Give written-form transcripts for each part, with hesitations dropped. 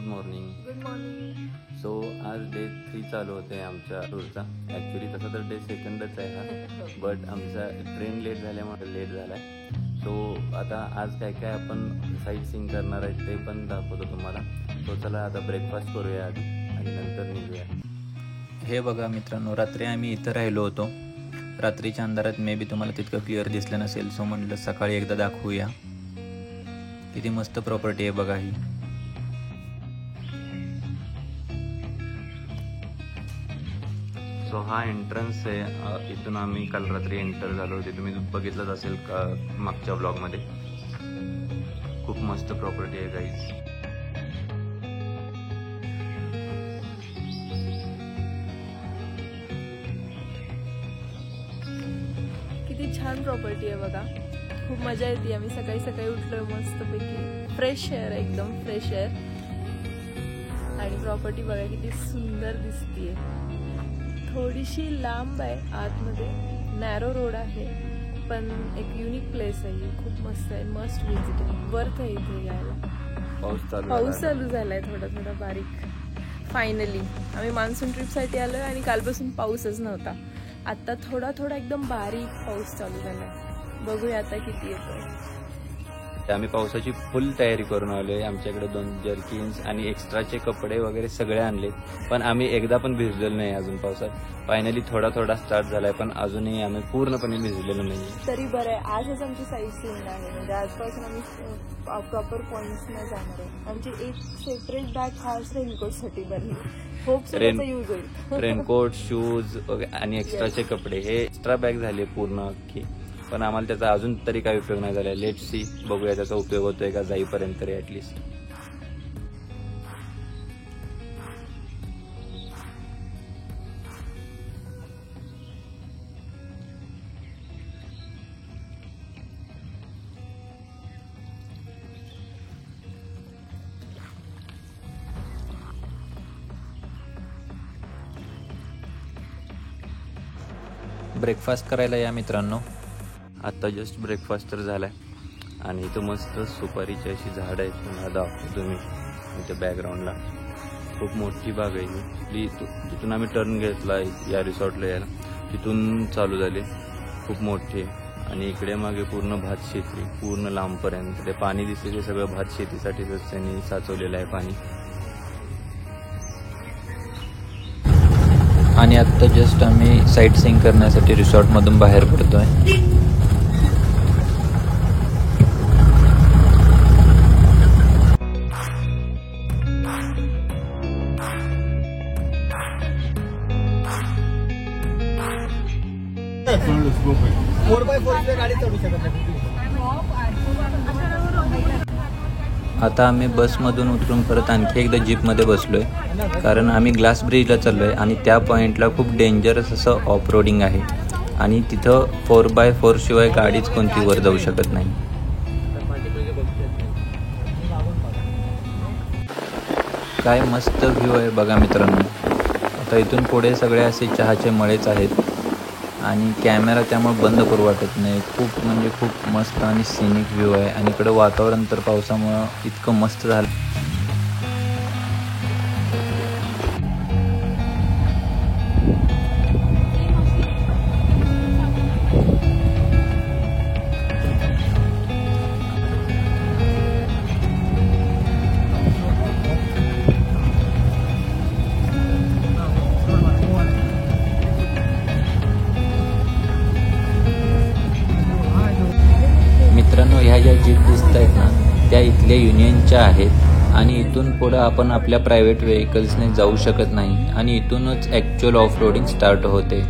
Good morning. Good morning. So आज day 3 चालू होते आमच्या टूरचा. ॲक्च्युली तसा तर डे सेकंडच आहे हा, बट आमचा ट्रेन लेट झाल्यामुळे लेट झाला आहे. सो आता आज काय काय आपण साईट सीइंग करणार आहे ते पण दाखवतो तुम्हाला. सो चला आता ब्रेकफास्ट करूया आधी आणि नंतर निघूया. हे बघा मित्रांनो, रात्री आम्ही इथं राहिलो होतो. रात्रीच्या अंधारात मे बी तुम्हाला तितकं क्लिअर दिसलं नसेल, सो म्हटलं सकाळी एकदा दाखवूया. किती मस्त प्रॉपर्टी आहे बघा ही. सो हा एंट्रन्स आहे. इथून आम्ही काल रात्री एंटर झालो होते. तुम्ही बघितलंच असेल का मागच्या ब्लॉगमध्ये. खूप मस्त प्रॉपर्टी आहे गाईज. किती छान प्रॉपर्टी आहे बघा. खूप मजा येते. आम्ही सकाळी सकाळी उठलोय मस्तपैकी. फ्रेश एअर, एकदम फ्रेश एअर. आणि प्रॉपर्टी बघा किती सुंदर दिसतीये. थोडीशी लांब आहे आतमध्ये, नॅरो रोड आहे, पण एक युनिक प्लेस आहे. खूप मस्त आहे, मस्ट विजिट आहे, वर्थ आहे इथे यायला. पाऊस चालू झालाय थोडा थोडा बारीक. फायनली आम्ही मान्सून ट्रिपसाठी आलोय आणि कालपासून पाऊसच नव्हता. आता थोडा थोडा एकदम बारीक पाऊस चालू झालाय. बघूया आता किती येतोय. आम्ही पावसाची फुल तयारी करून आलोय. आमच्याकडे 2 जर्किन्स आणि एक्स्ट्राचे कपडे वगैरे सगळे आणले, पण आम्ही एकदा पण भिजलेलो नाही अजून पावसात. फायनली थोडा थोडा स्टार्ट झालाय, पण अजूनही आम्ही पूर्णपणे भिजलेलो नाही. तरी बरं आहे, आजच आमची साईट सीइंग आहे. म्हणजे आजपासून आम्ही प्रॉपर पॉइंट्सना जाणार आहे. आमची एक सेपरेट बॅग खास रेनकोटसाठी बनली. होप त्याचा यूज होईल. रेनकोट, शूज आणि एक्स्ट्राचे कपडे हे एक्स्ट्रा बॅग झाले पूर्ण अख्खी, पण आम्हाला त्याचा अजून तरी काही उपयोग नाही झाला. लेट सी, बघूया त्याचा उपयोग होतोय का जाईपर्यंत तरी ऍटलिस्ट. ब्रेकफास्ट करायला या मित्रांनो. आता जस्ट ब्रेकफास्ट तर झालाय आणि इथं मस्त सुपारीची अशी झाड आहेत. तुम्हाला दाखवतो तुम्ही इथे बॅकग्राऊंडला. खूप मोठी बाग आहे ही. तिथून आम्ही टर्न घेतला या रिसॉर्टला यायला. तिथून चालू झाली. खूप मोठी आहे. आणि इकडे मागे पूर्ण भात शेती, पूर्ण लांबपर्यंत ते पाणी दिसते. ते सगळं भात शेतीसाठीच त्यांनी साचवलेलं आहे पाणी. आणि आत्ता जस्ट आम्ही साईट सीइंग करण्यासाठी रिसॉर्टमधून बाहेर पडतोय. आता आम्ही बसमधून उतरून परत आणखी एकदा जीपमध्ये बसलोय, कारण आम्ही ग्लास ब्रिजला चाललोय आणि त्या पॉईंटला खूप डेंजरस असं ऑफ रोडिंग आहे आणि तिथं 4x4 शिवाय गाडीच कोणती वर जाऊ शकत नाही. काय मस्त व्ह्यू आहे बघा मित्रांनो. आता इथून पुढे सगळे असे चहाचे मळेच आहेत आणि कॅमेरा त्यामुळे बंद करू वाटत नाही. खूप म्हणजे खूप मस्त आणि सिनिक व्ह्यू आहे. आणि इकडं वातावरण तर पावसामुळं इतकं मस्त झालं. मित्रांनो, ह्या ज्या जीप दिसत आहेत ना, त्या इथल्या युनियनच्या आहेत आणि इथून पुढं आपण आपल्या प्रायव्हेट व्हेकल्सने जाऊ शकत नाही आणि इथूनच ॲक्च्युअल ऑफ रोडिंग स्टार्ट होते.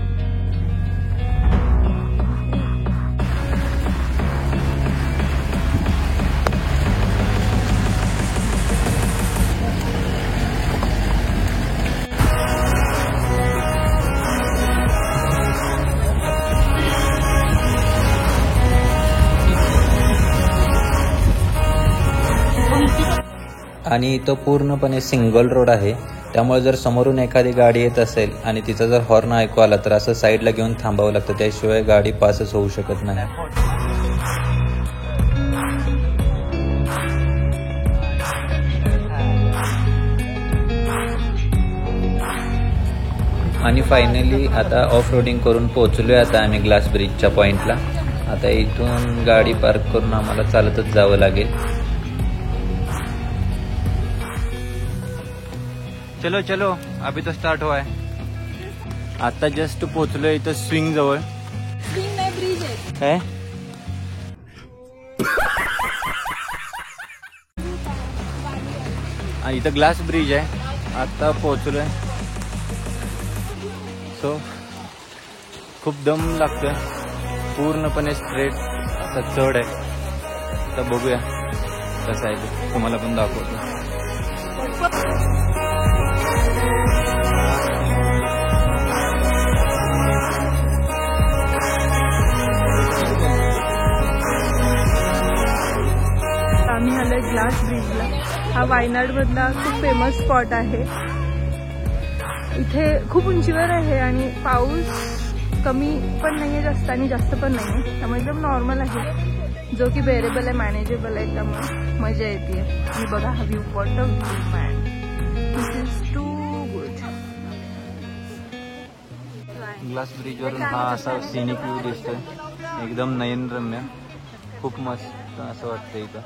आणि इथं पूर्णपणे सिंगल रोड आहे, त्यामुळे जर समोरून एखादी गाडी येत असेल आणि तिचा जर हॉर्न ऐकू आला तर असं साईडला घेऊन थांबावं लागतं, त्याशिवाय गाडी पासच होऊ शकत नाही. आणि फायनली आता ऑफ रोडिंग करून पोहोचलोय आता आम्ही ग्लास ब्रिजच्या पॉइंटला. आता इथून गाडी पार्क करून आम्हाला चालतच जावं लागेल. चलो चलो अभी तो स्टार्ट हुआ है. आता जस्ट पोहोचलोय इथं स्विंग जवळ. स्विंग नाही, ब्रिज आहे. इथं ग्लास ब्रिज आहे. आता पोहोचलोय. सो खूप दम लागतोय. पूर्णपणे स्ट्रेट आता चढ आहे. आता बघूया कसं आहे ते, तुम्हाला पण दाखवतो. आम्ही आलोय ग्लास ब्रिजला. हा वायनाड मधला खूप फेमस स्पॉट आहे. इथे खूप उंचीवर आहे आणि पाऊस कमी पण नाहीये जास्त आणि जास्त पण नाहीये, त्यामुळे एकदम नॉर्मल आहे, जो की बेरेबल आहे, मॅनेजेबल आहे, त्यामुळे मजा येते. आणि बघा हा view, what a view man, this is too good. Glass ब्रिजवरून हा असा सिनिक व्ह्यू दिसतोय, एकदम नयनरम्य, खूप मस्त असं वाटतंय. इथं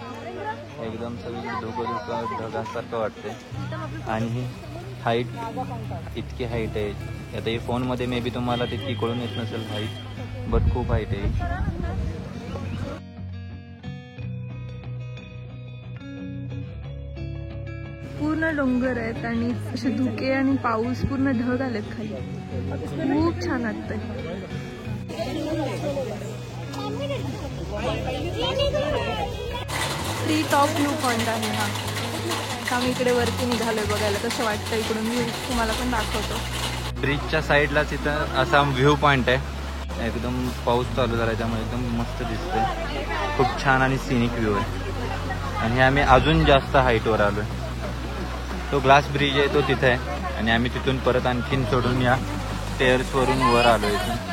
एकदम सगळी धुकं ढगासारखं वाटतंय. आणि ही हाईट, इतकी हाईट आहे. आता हे फोनमध्ये मे बी तुम्हाला तितकी कळून येत नसेल हाईट, बट खूप हाईट आहे. पूर्ण डोंगर आहेत आणि असे धुके आणि पाऊस, पूर्ण ढग आलेत खाली. खूप छान वाटतंय. ट्री टॉप व्ह्यू पॉइंट आहे हा. आम्ही इकडे वरती निघालोय बघायला कसं वाटतं इकडून व्ह्यू, तुम्हाला पण दाखवतो. ब्रिजच्या साईडलाच इथं असा व्ह्यू पॉइंट आहे. एकदम पाऊस चालू झाला त्यामुळे एकदम मस्त दिसतंय. खूप छान आणि सिनिक व्ह्यू आहे. आणि आम्ही अजून जास्त हाईटवर आलोय. तो ग्लास ब्रिज आहे तो तिथे आहे आणि आम्ही तिथून परत आणखीन सोडून या स्टेअर्सवरून वर आलो इथून.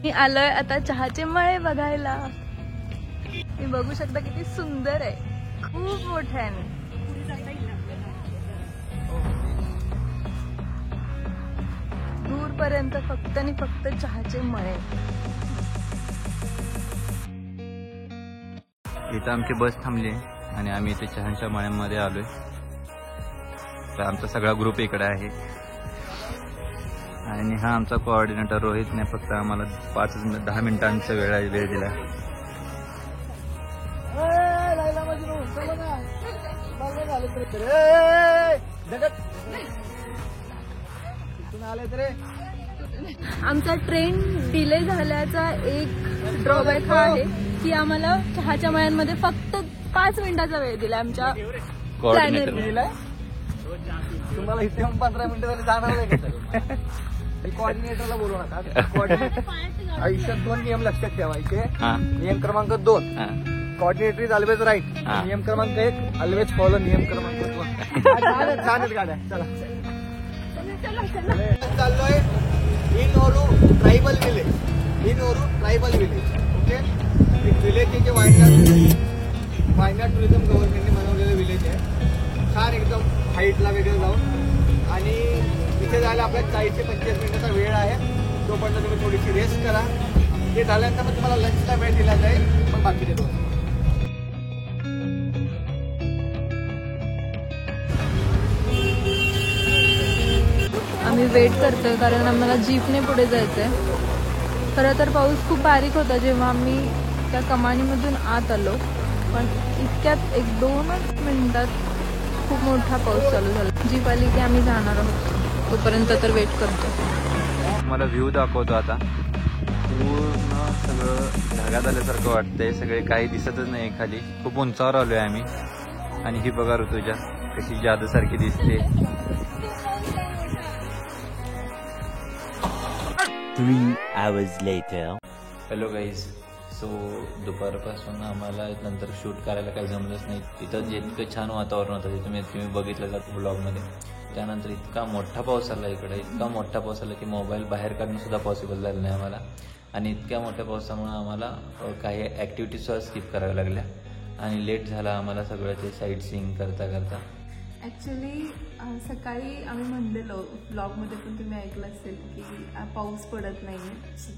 मी आलोय आता चहाचे मळे बघायला. मी बघू शकता किती सुंदर आहे, खूप मोठे आहे. दूरपर्यंत फक्त आणि फक्त चहाचे मळे. इथं आमची बस थांबली आणि आम्ही इथे चहाच्या मळ्यांमध्ये आलोय. तर आमचा सगळा ग्रुप इकडे आहे आणि हा आमचा कोऑर्डिनेटर रोहितने फक्त आम्हाला 5-10 मिनिटांचा वेळ दिला. आमचा ट्रेन डिले झाल्याचा एक ड्रॉबॅक हा आहे की आम्हाला चहाच्या मळ्यांमध्ये फक्त 5 मिनिटाचा वेळ दिला आमच्या प्लॅनरने. तुम्हाला इथे 15 मिनिटं झाली जाणार नाही का? कोऑर्डिनेटरला बोलू नका. आयुष्यात 2 नियम लक्षात ठेवायचे. नियम क्रमांक 2, कोऑर्डिनेटर इज ऑलवेज राईट. नियम क्रमांक 1, ऑलवेज फॉलो नियम क्रमांक 2. छानच गाड्या. चला चाललोय Enooru tribal village. Enooru tribal village. Okay, एक विलेज आहे जे वायनाड टुरिझम गव्हर्नमेंटने बनवलेलं विलेज आहे. छान एकदम हाईटला वगैरे जाऊन. आणि इथे जायला आपल्या 40-25 मिनिटाचा वेळ आहे. तोपर्यंत तुम्ही थोडीशी रेस्ट करा. ते झाल्यानंतर मग तुम्हाला लंचला वेळ दिला जाईल. मग बाकीचे दोन आम्ही वेट करतोय कारण आम्हाला जीपने पुढे जायचंय. खरं तर पाऊस खूप बारीक होता जेव्हा आम्ही त्या कमानीमधून आत आलो, पण इतक्यात 1-2 मिनिटात खूप मोठा पाऊस चालू झाला. जीप आली की आम्ही जाणार आहोत. तोपर्यंत तर वेट करतो. मला व्ह्यू दाखवतो आता. पूर्ण सगळं ढगात आल्यासारखं वाटतंय, सगळे काही दिसतच नाही खाली. खूप उंचावर आलोय आम्ही. आणि ही बघा ऋतुजा कशी जादूसारखी दिसते. 3 hours later. Hello guys. So दुपारपासून आम्हाला नंतर शूट करायला काही जमलंच नाही. तिथं इतकं छान वातावरण होतं ते तुम्ही बघितलं ब्लॉगमध्ये. त्यानंतर इतका मोठा पाऊस आला इकडे, इतका मोठा पाऊस आला की मोबाईल बाहेर काढणं सुद्धा पॉसिबल झालं नाही आम्हाला. आणि इतक्या मोठ्या पावसामुळे आम्हाला काही ॲक्टिव्हिटीजसुद्धा स्किप कराव्या लागल्या आणि लेट झाला आम्हाला सगळं ते साईट सीइंग करता करता. ॲक्च्युली सकाळी आम्ही म्हणलेलो ब्लॉगमध्ये पण तुम्ही ऐकलं असेल की पाऊस पडत नाही.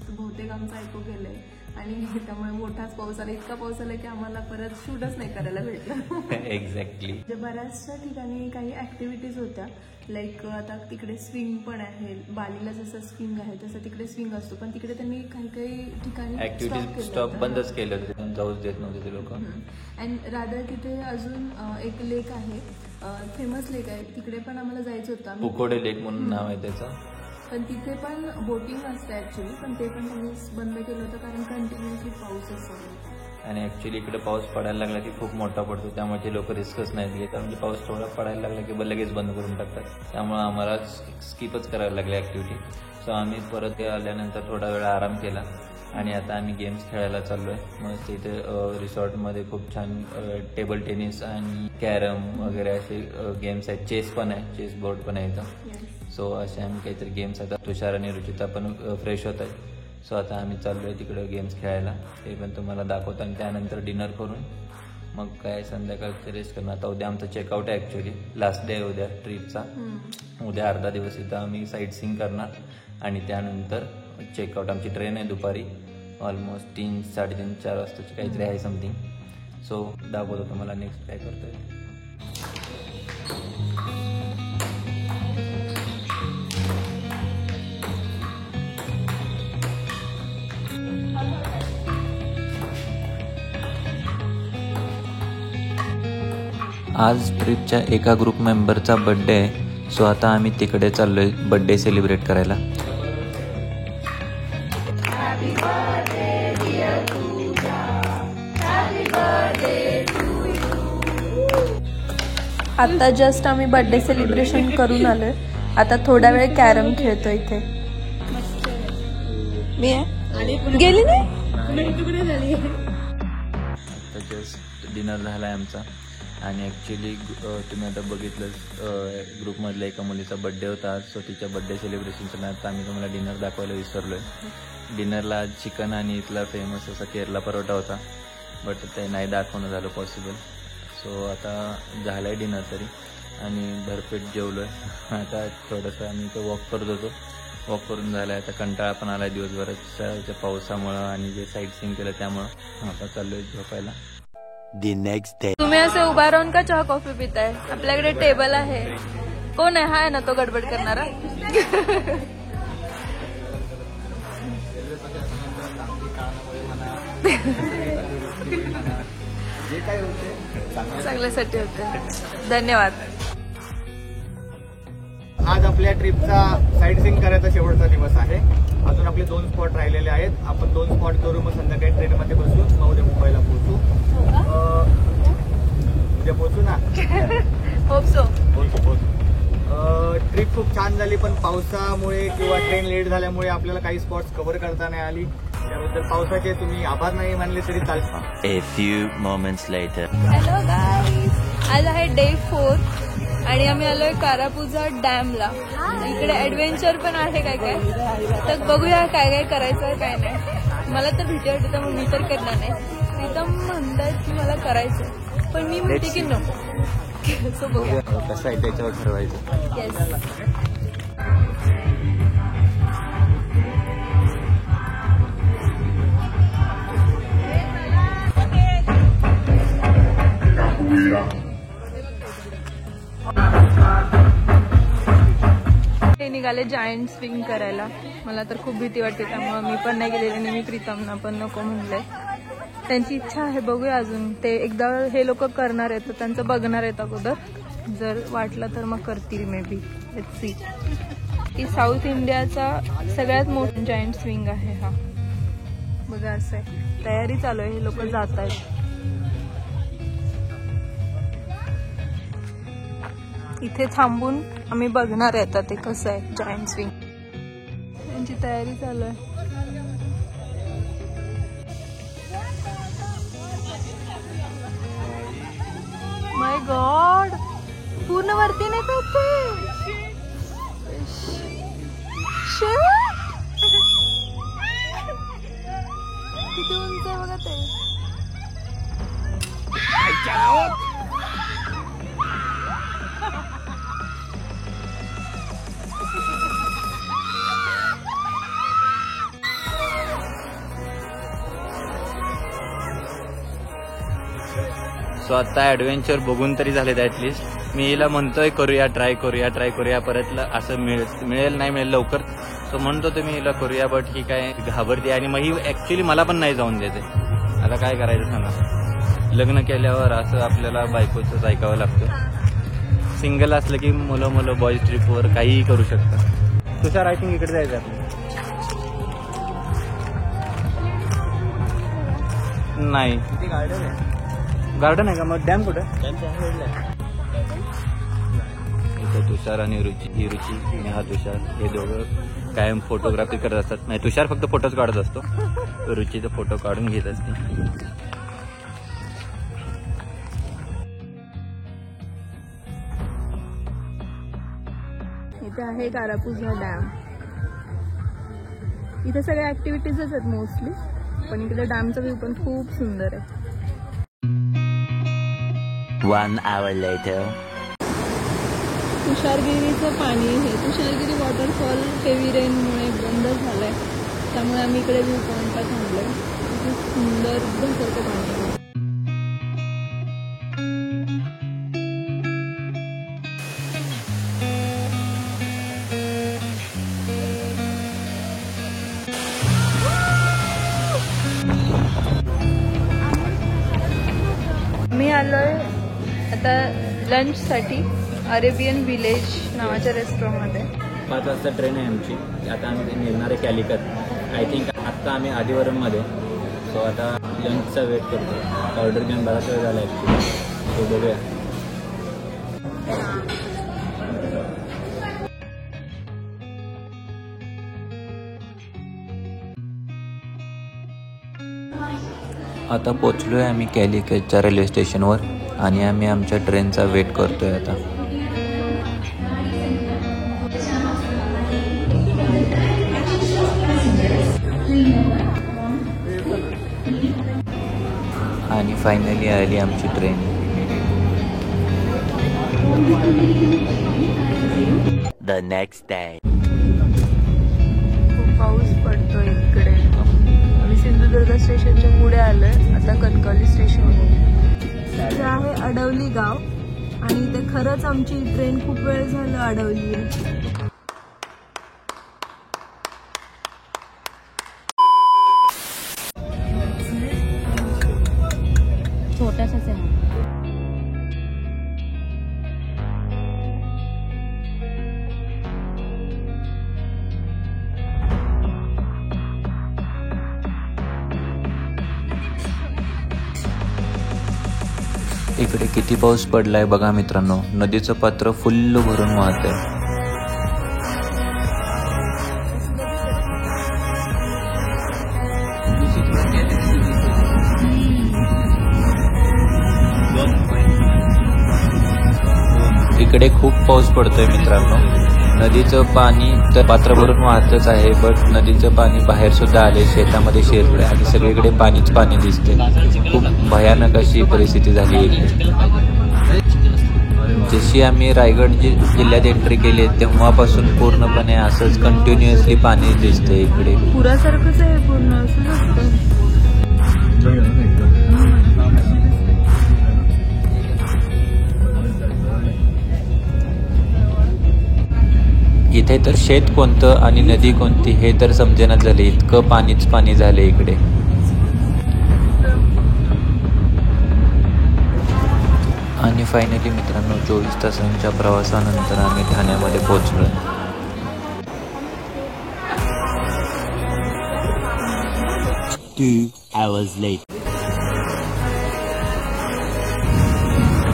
बहुतेक आमचं ऐकू गेलं आहे आणि त्यामुळे मोठाच पाऊस आला. इतका पाऊस आला की आम्हाला परत शूटच नाही करायला भेटलं. एक्झॅक्टली. म्हणजे बऱ्याचशा ठिकाणी काही ॲक्टिव्हिटीज होत्या. लाईक आता तिकडे स्विंग पण आहे. बालीला जसं स्विंग आहे तसं तिकडे स्विंग असतो, पण तिकडे त्यांनी काही काही ठिकाणी ॲक्टिव्हिटीज स्टॉप बंदच केलं होतं, जाऊच देत नव्हते ते लोक. अँड रादर तिथे अजून एक लेक आहे, फेमस लेक आहे, तिकडे पण आम्हाला जायचं होतं. पुकोडे लेक म्हणून नाव आहे त्याचं. पण तिथे पण बोटिंग असतं ॲक्च्युली, पण ते पण त्यांनी बंद केलं होतं कारण कंटिन्युअसली पाऊस असतो. आणि ॲक्च्युली इकडे पाऊस पडायला लागला की खूप मोठा पडतो, त्यामुळे ते लोक रिस्कच नाही घेत. म्हणजे पाऊस थोडा पडायला लागला की लगेच बंद करून टाकतात. त्यामुळे आम्हाला स्किपच करायला लागली ॲक्टिव्हिटी. सो आम्ही परत आल्यानंतर थोडा वेळ आराम केला आणि आता आम्ही गेम्स खेळायला चाललो आहे. मग तिथे रिसॉर्टमध्ये खूप छान टेबल टेनिस आणि कॅरम वगैरे असे गेम्स आहेत. चेस पण आहे, चेस बोर्ड पण आहे इथं. सो असे आम्ही काहीतरी गेम्स आता तुषार आणि रुचिता पण फ्रेश होत आहेत. सो आता आम्ही चाललो आहे तिकडं गेम्स खेळायला, ते पण तुम्हाला दाखवतो. आणि त्यानंतर डिनर करून मग काय संध्याकाळचं रेस्ट करणं. आता उद्या आमचं चेकआउट आहे ॲक्च्युली, लास्ट डे आहे उद्या ट्रिपचा. उद्या अर्धा दिवस इथं आम्ही साईट सीइंग करणार आणि त्यानंतर चेकआउट. आमची ट्रेन आहे दुपारी ऑलमोस्ट 3, 3:30, 4 वाजताची काहीतरी आहे समथिंग. सो दाखवतो तुम्हाला नेक्स्ट काय करतोय. आज ट्रिपच्या एका ग्रुप मेंबरचा बड्डे आहे. सो आता आम्ही तिकडे चाललोय बड्डे सेलिब्रेट करायला. आता जस्ट आम्ही बर्थडे सेलिब्रेशन करून आलोय. आता थोडा वेळ कॅरम खेळतो इथे. मी गेली नाही. आता जस्ट डिनर झाला आहे आमचा. आणि ॲक्च्युली तुम्ही आता बघितलं ग्रुपमधल्या एका मुलीचा बड्डे होता आज. सो तिच्या बड्डे सेलिब्रेशनच्या नात आम्ही तुम्हाला डिनर दाखवायला विसरलो आहे. डिनरला आज चिकन आणि इथला फेमस असा केरला परोठा होता, बट ते नाही दाखवणं झालं पॉसिबल. सो आता झालं आहे डिनर तरी आणि भरपेट जेवलो आहे. आता थोडंसं आम्ही इथं वॉक करत होतो. वॉक करून झालं आहे. आता कंटाळा पण आला आहे दिवसभराच्या पावसामुळं आणि जे साईट सीइंग केलं त्यामुळं. आता चाललो आहे झोपायला. The next day. तुम्ही असे उभा राहून का चहा कॉफी पिताय? आपल्याकडे टेबल आहे. कोण आहे? हा आहे ना तो गडबड करणारा. चांगल्यासाठी होते. धन्यवाद. आज आपल्या ट्रिपचा साईट सीइंग करायचा शेवटचा दिवस आहे. अजून आपले 2 स्पॉट राहिलेले आहेत. आपण 2 स्पॉट करू, मग संध्याकाळी ट्रेनमध्ये बसू, मग उद्या मुंबईला पोहोचू. उद्या पोहोचू ना. Hope so. ट्रिप खूप छान झाली, पण पावसामुळे किंवा ट्रेन लेट झाल्यामुळे आपल्याला काही स्पॉट्स कव्हर करता नाही आली. त्याबद्दल पावसाचे तुम्ही आभार नाही मानले तरी चालतात. A few moments later. Hello guys, आज आहे डे 4 आणि आम्ही आलोय कारापुझा डॅमला. इकडे ऍडव्हेंचर पण आहे काय काय, तर बघूया काय काय करायचं काय नाही. मला तर भीती वाटते तर मग मी तर करणार नाही. प्रीतम म्हणतात की मला करायचं, पण मी म्हणते की नको. सो बघूया कसं आहे त्याच्यावर ठरवायचं. येस. ते निघाले जायंट स्विंग करायला. मला तर खूप भीती वाटते, त्यामुळे मी पण नाही गेलेले आणि मी प्रीतमना पण नको म्हणलंय. त्यांची इच्छा आहे, बघूया अजून. ते एकदा हे लोक करणार आहेत तर त्यांचं बघणार आहेत अगोदर. जर वाटलं तर मग करतील मे बी. Let's see. की साऊथ इंडियाचा सगळ्यात मोठा जायंट स्विंग आहे हा. बघा असं आहे, तयारी चालू आहे, हे लोक जात आहेत. इथे थांबून आम्ही बघणार आहे आता ते कसं आहे जायंट स्विंग. त्यांची तयारी चालू आहे. माय गॉड, पूर्ण वरती नाही जाते. किती उंच आहे बघा ते. सो आता ॲडव्हेंचर बघून तरी झालेत ॲटलिस्ट. मी हिला म्हणतोय करूया, ट्राय करूया. परत असं मिळेल नाही मिळेल लवकर. सो म्हणतो मी हिला करूया, बट ही काय घाबरते आणि मग ही ॲक्च्युली मला पण नाही जाऊन देते. आता काय करायचं सांगा, लग्न केल्यावर असं आपल्याला बायकोचंच ऐकावं लागतं. सिंगल असलं की मुलं बॉईज ट्रिपवर काहीही करू शकतात. तुषार, आय थिंक इकडे जायचं आपलं. नाही, गार्डन आहे का? मग डॅम कुठे? इथं तुषार आणि रुची, ही रुची आणि हा तुषार, हे दोघं कायम फोटोग्राफी करत असतात. म्हणजे तुषार फक्त फोटोच काढत असतो, रुचीचा फोटो काढून घेत असते. इथे आहे कारापुझा डॅम. इथे सगळ्या ऍक्टिव्हिटीजच आहेत मोस्टली, पण इकडे डॅमचा व्ह्यू पण खूप सुंदर आहे. 1 hour later. तुषारगिरीचं पाणी हे तुषारगिरी वॉटरफॉल हेवी रेनमुळे बंद झालंय, त्यामुळे आम्ही इकडे व्ह्यू पॉइंटला थांबलोय. खूप सुंदर धबधब्याचं पाणी आहे. मी आलोय आता लंचसाठी अरेबियन विलेज नावाच्या रेस्टॉरंटमध्ये. 5 वाजता ट्रेन आहे आमची. आता आम्ही निघणार आहे कॅलिकत. आय थिंक आत्ता आम्ही आदिवरममध्ये. सो आता लंचचा वेट करतो. ऑर्डर घेऊन बराच वेळ झाला ॲक्च्युली. सो बघूया. आता पोचलो आहे आम्ही कॅलिकटच्या रेल्वे स्टेशनवर आणि आम्ही आमच्या ट्रेनचा वेट करतोय आता. आणि फायनली आली आमची ट्रेन. The next day. खूप पाऊस पडतोय इकडे. आम्ही सिंधुदुर्ग स्टेशनच्या पुढे आलोय, आता कणकवली स्टेशन. इथे आहे अडवली गाव आणि इथे खरंच आमची ट्रेन खूप वेळ झालं अडवली आहे. छोटासाच आहे. इकडे किती पाऊस पडलाय बघा मित्रांनो. नदीचं पात्र फुल्ल भरून वाहत आहे. इकडे खूप पाऊस पडतोय मित्रांनो. नदीचं पाणी तर पात्र भरून वाहतच आहे, बट नदीचं पाणी बाहेर सुद्धा आले, शेतामध्ये शिरले आणि सगळीकडे पाणीच पाणी दिसते. खूप भयानक अशी परिस्थिती झाली इकडे. जशी आम्ही रायगड जिल्ह्यात एंट्री केली तेव्हापासून पूर्णपणे असंच कंटिन्युअसली पाणी दिसते इकडे. पुरासारखंच आहे पूर्ण, असं असतं. इथे तर शेत कोणतं आणि नदी कोणती हे तर समजेनाच झाले. इतकं पाणीच पाणी झाले इकडे. आणि फायनली मित्रांनो 24 तासांच्या प्रवासानंतर आम्ही ठाण्यामध्ये पोहोचलो. 2 hours later.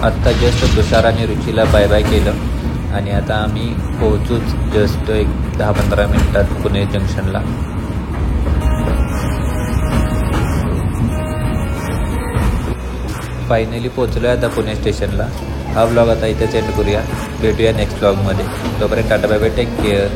आत्ता जस्ट तुषार आणि रुचीला बाय बाय केलं आणि आता आम्ही पोहोचूच जस्ट एक 10-15 मिनिटात पुणे जंक्शनला. फायनली पोहोचलो आहे आता पुणे स्टेशनला. हा व्लॉग आता इथेच एंड करूया. भेटूया नेक्स्ट व्लॉगमध्ये. तोपर्यंत tata bye bye, take care.